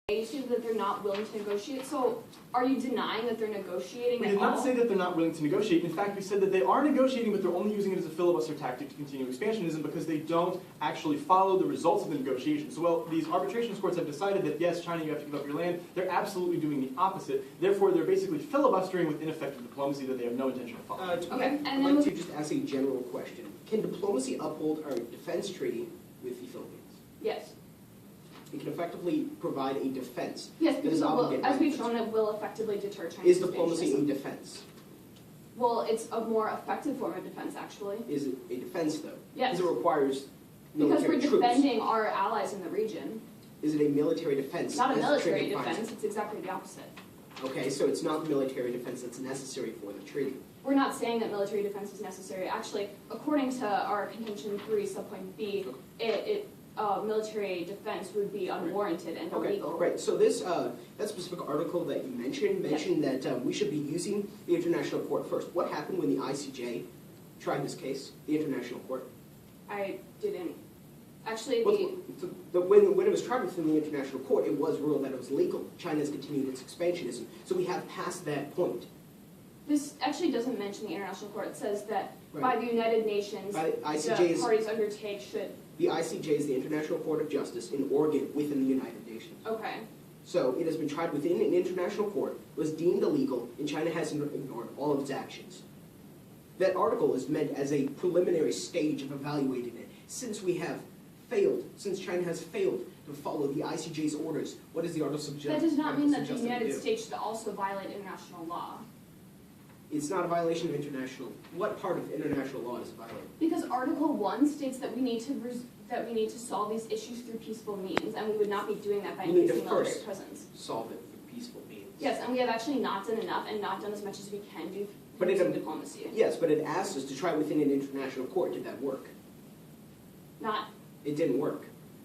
You said that they're not willing to negotiate, so are you denying that they're negotiating We at did all? not say that they're not willing to negotiate. In fact, we said that they are negotiating, but they're only using it as a filibuster tactic to continue expansionism because they don't actually follow the results of the negotiations. So, well, these arbitration courts have decided that, yes, China, you have to give up your land. They're absolutely doing the opposite. Therefore, they're basically filibustering with ineffective diplomacy that they have no intention of following. I'd like to just ask a general question. Can diplomacy uphold our defense treaty with the Philippines? Yes. It can effectively provide a defense. Yes, that because is it will, obligated as by we've defense. shown, it will effectively deter Chinese Is diplomacy a expansionism. defense? Well, it's a more effective form of defense, actually. Is it a defense, though? Yes. Because it requires Because military we're troops. defending our allies in the region. Is it a military defense? It's not a as the military treaty defines defense, it's exactly the opposite. it? Okay, so it's not the military defense that's necessary for the treaty. We're not saying that military defense is necessary. Actually, according to our contention 3, subpoint B, military defense would be unwarranted and Okay, illegal. right. So this that specific article that you mentioned that we should be using the International Court first. What happened when the ICJ tried this case, the International Court? I didn't. Actually, When it was tried within the International Court, it was ruled that it was legal. China has continued its expansionism. So we have passed that point. this actually doesn't mention the International Court. It says that Right. by the United Nations, By the the ICJ's parties undertake should. The ICJ is the International Court of Justice in Oregon within the United Nations. Okay. So it has been tried within an international court, was deemed illegal, and China has ignored all of its actions. That article is meant as a preliminary stage of evaluating it. Since China has failed to follow the ICJ's orders, what does the article suggest? That does not mean that the suggest we United do? States should also violate international law. It's not a violation of international. What part of international law is violated? Because Article 1 states that we need to solve these issues through peaceful means, and we would not be doing that by We need to increasing military first presence. solve it through peaceful means. Yes, and we have actually not done enough and not done as much as we can do But for it- diplomacy. Yes, but it asked us to try within an international court. Did that work? Not, It didn't work.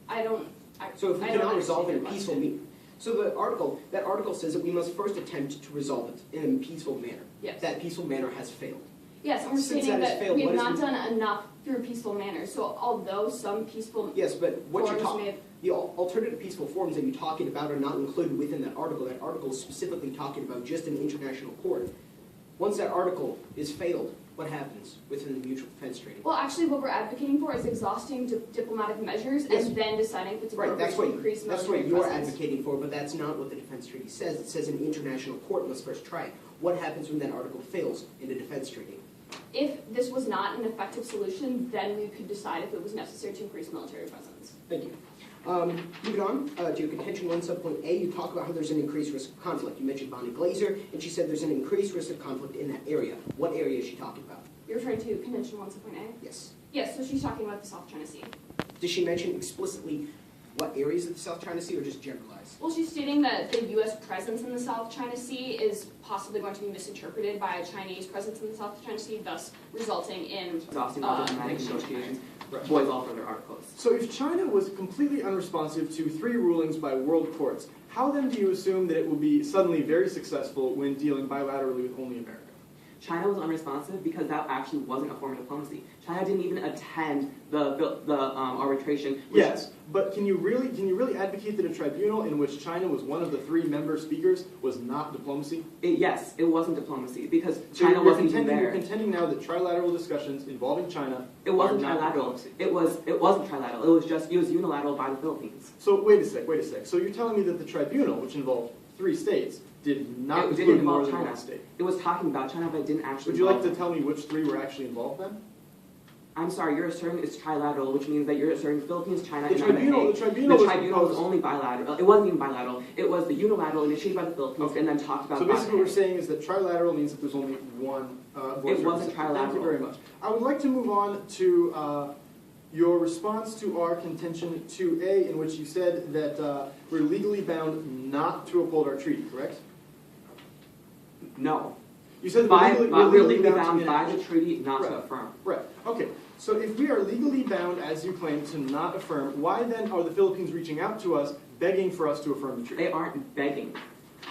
I don't. So if we I don't cannot resolve it in understand peaceful your means, so that article says that we must first attempt to resolve it in a peaceful manner. Yes. That peaceful manner has failed. Yes, and we're Since stating that has that failed, we have what not is done enough through peaceful manners. So although some peaceful Yes, but what you're forms talking, may have, the alternative peaceful forms that you're talking about are not included within that article. That article is specifically talking about just an international court. Once that article is failed, what happens within the mutual defense treaty? well, actually, what we're advocating for is exhausting diplomatic measures Yes. and then deciding if it's Right, appropriate that's to what increase that's military what you're presence. advocating for, but that's not what the defense treaty says. It says an international court must first try it. What happens when that article fails in the defense treaty? If this was not an effective solution, then we could decide if it was necessary to increase military presence. Thank you. Moving on to your contention 1 subpoint A, you talk about how there's an increased risk of conflict. You mentioned Bonnie Glaser, and she said there's an increased risk of conflict in that area. What area is she talking about? You're referring to Convention 1.A? Yes. Yes, so she's talking about the South China Sea. Does she mention explicitly what areas of the South China Sea, or just generalized? Well, she's stating that the U.S. presence in the South China Sea is possibly going to be misinterpreted by a Chinese presence in the South China Sea, thus resulting in exhausting all diplomatic negotiations, Right. boils all further articles. So if China was completely unresponsive to 3 rulings by world courts, how then do you assume that it will be suddenly very successful when dealing bilaterally with only America? China was unresponsive because that actually wasn't a form of diplomacy. China didn't even attend the arbitration. Yes, but can you really advocate that a tribunal in which China was one of the 3 member speakers was not diplomacy? Yes, it wasn't diplomacy because So China you're wasn't even contending, there. You're contending now that trilateral discussions involving China It wasn't are not trilateral. diplomacy. It wasn't trilateral. It was unilateral by the Philippines. So wait a sec. So you're telling me that the tribunal, which involved 3 states, did not It include didn't more involve than China. one state? It was talking about China, but it didn't actually. Would you like involve to tell me which 3 were actually involved then? I'm sorry, you're asserting it's trilateral, which means that you're asserting Philippines, China, The and tribunal The was tribunal was proposed. only bilateral. It wasn't even bilateral. It was the unilateral initiated by the Philippines Okay. and then talked about. So basically what we're Bahrain. saying is that trilateral means that there's only one voice. It wasn't representation. Thank you trilateral. very much. I would like to move on to your response to our contention 2A, in which you said that we're legally bound not to uphold our treaty, correct? No. You said We're legally bound to by enact. the treaty not to Right. affirm. Right, okay. So if we are legally bound, as you claim, to not affirm, why then are the Philippines reaching out to us, begging for us to affirm the treaty? They aren't begging.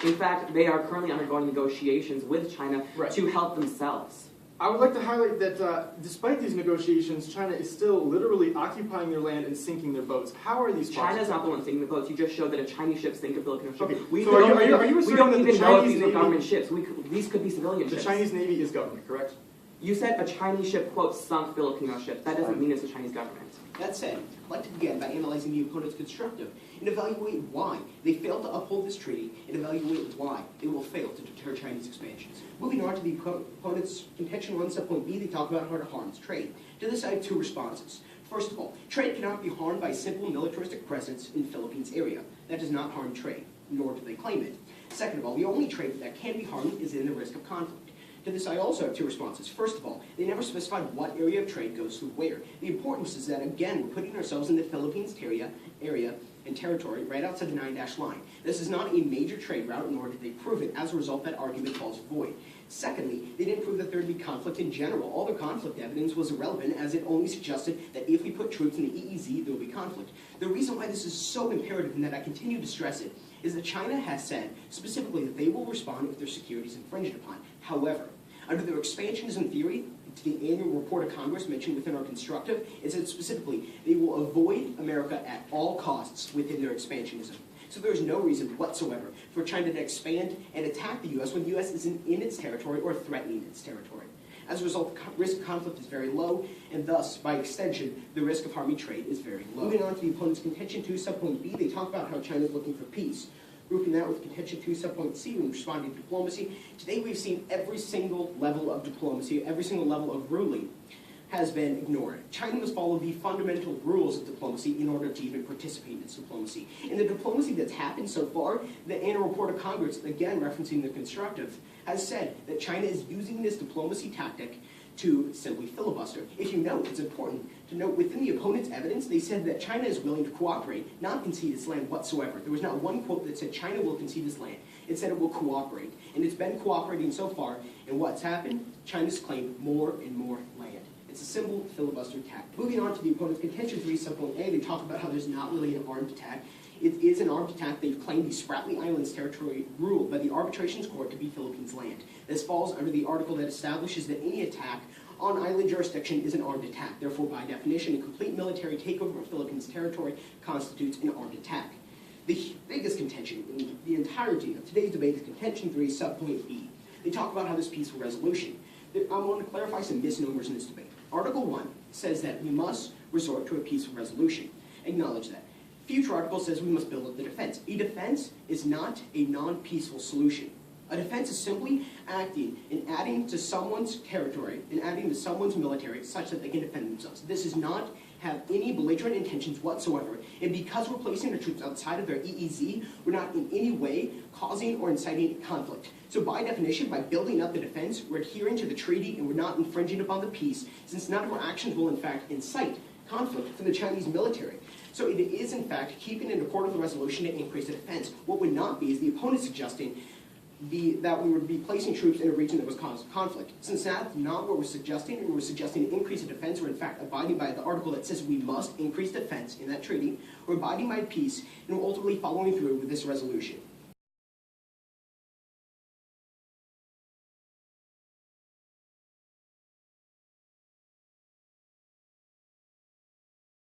In fact, they are currently undergoing negotiations with China Right. to help themselves. I would like to highlight that despite these negotiations, China is still literally occupying their land and sinking their boats. How are these possible? China's not the one sinking the boats. You just showed that a Chinese ship sank a Filipino ship. Okay, We so don't are you we asserting don't that the even know if Chinese these are Navy- government ships. These could be civilian The ships. Chinese Navy is government, correct? You said a Chinese ship, quote, sunk Filipino ships. That doesn't mean it's the Chinese government. That said, I'd like to begin by analyzing the opponent's constructive and evaluate why they failed to uphold this treaty and evaluate why they will fail to deter Chinese expansions. Moving on to the opponent's contention 1 subpoint B, they talk about how it harms trade. To this I have 2 responses. First of all, trade cannot be harmed by simple militaristic presence in the Philippines area. That does not harm trade, nor do they claim it. Second of all, the only trade that can be harmed is in the risk of conflict. To this, I also have 2 responses. First of all, they never specified what area of trade goes to where. The importance is that, again, we're putting ourselves in the Philippines area and territory right outside the 9-dash line. This is not a major trade route, nor did they prove it. As a result, that argument falls void. Secondly, they didn't prove that there would be conflict in general. All their conflict evidence was irrelevant, as it only suggested that if we put troops in the EEZ, there will be conflict. The reason why this is so imperative, and that I continue to stress it, is that China has said specifically that they will respond if their security is infringed upon. However, under their expansionism theory, to the annual report of Congress mentioned within our constructive, it said specifically they will avoid America at all costs within their expansionism. So there is no reason whatsoever for China to expand and attack the U.S. when the U.S. isn't in its territory or threatening its territory. As a result, the risk of conflict is very low, and thus, by extension, the risk of harming trade is very low. Moving on to the opponent's contention 2 subpoint B, they talk about how China is looking for peace. Grouping that with contention 2 subpoint C, when responding to diplomacy, today we've seen every single level of diplomacy, every single level of ruling has been ignored. China must follow the fundamental rules of diplomacy in order to even participate in its diplomacy. In the diplomacy that's happened so far, the annual report of Congress, again referencing the constructive, has said that China is using this diplomacy tactic to simply filibuster. If you note, it's important to note within the opponent's evidence, they said that China is willing to cooperate, not concede its land whatsoever. There was not one quote that said China will concede its land. It said it will cooperate. And it's been cooperating so far, and what's happened? China's claimed more and more land. It's a simple filibuster tactic. Moving on to the opponent's contention 3 subpoint A, they talk about how there's not really an armed attack. It is an armed attack. They've claimed the Spratly Islands territory ruled by the arbitrations court to be Philippines land. This falls under the article that establishes that any attack on island jurisdiction is an armed attack. Therefore, by definition, a complete military takeover of Philippines territory constitutes an armed attack. The biggest contention in the entirety of today's debate is contention 3 subpoint B. They talk about how this peaceful resolution. I want to clarify some misnomers in this debate. Article 1 says that we must resort to a peaceful resolution. Acknowledge that. Future article says we must build up the defense. A defense is not a non-peaceful solution. A defense is simply acting and adding to someone's territory and adding to someone's military such that they can defend themselves. This does not have any belligerent intentions whatsoever, and because we're placing the troops outside of their EEZ, we're not in any way causing or inciting conflict. So by definition, by building up the defense, we're adhering to the treaty and we're not infringing upon the peace, since none of our actions will in fact incite conflict from the Chinese military. So it is in fact keeping in accord with the resolution to increase the defense. What would not be is the opponent suggesting that we would be placing troops in a region that was causing conflict. Since that's not what we're suggesting, and we're suggesting an increase in defense, we're in fact abiding by the article that says we must increase defense in that treaty, we're abiding by peace, and we're ultimately following through with this resolution.